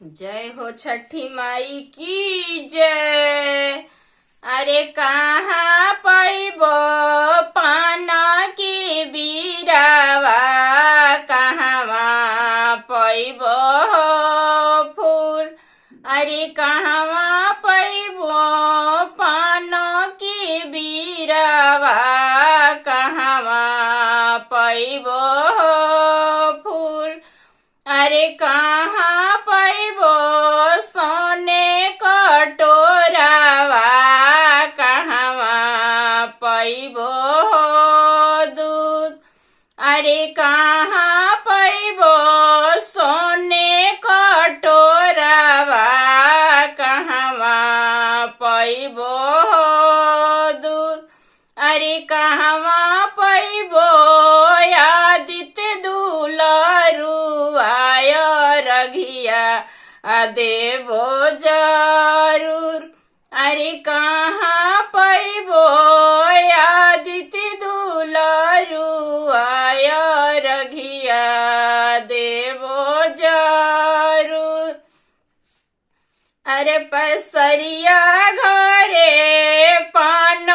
जय हो छठी माई की जय। अरे कहाँ पैबो पाना की बीरावा, कहवा पैबो फूल। अरे कहवा पैबो पाना की बीरावा, कहवा पैबो फूल। अरे कहाँ पैबो सोने कटोरावा, कहवा पैबो दूध। अरे कहाँ पैबो सोने कटोरावा, कहवा पैबो दूध। अरे कहवा पैबो आदित्य दुलरू आय रघिया देवो जरूर। अरे कहाँ पैबो आदित्य दुलरू आय रघिया देवो जरूर। अरे पसरिया घरे पान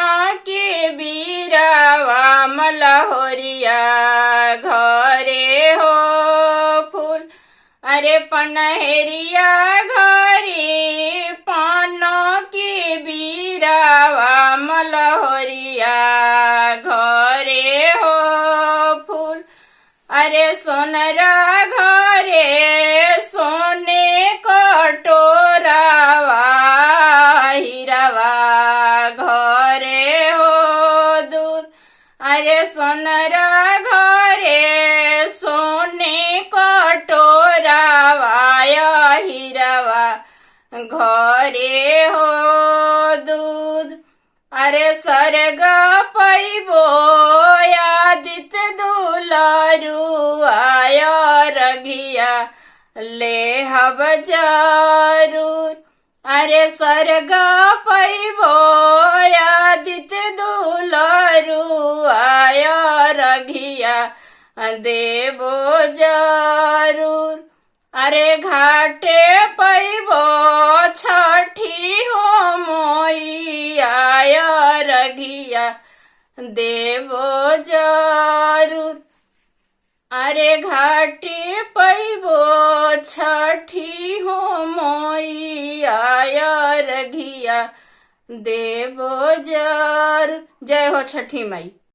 के बीरावा, मलहोरिया घरे हो फूल। अरे पनहरिया घरे पान के बीरावा, मलहोरिया घरे हो फूल। अरे सोनरा घरे सोने कटोरावा, हीरावा घरे हो दूध। अरे सोनरा घरे सोने कटोरावा, हीरावा घरे हो दूध। अरे स्वर्ग पैबो आदित्य दुलरू आय रघिया लेहब जरूर। अरे स्वर्ग पैबो आदित्य दुलरू आय रघिया देवो जरूर। अरे घाटे पैबो छठी हो मोई आय रघिया देवो जरूर। अरे घाटे पैबो छठी हो मोई आय रघिया देवो जरूर। जय हो छठी माई।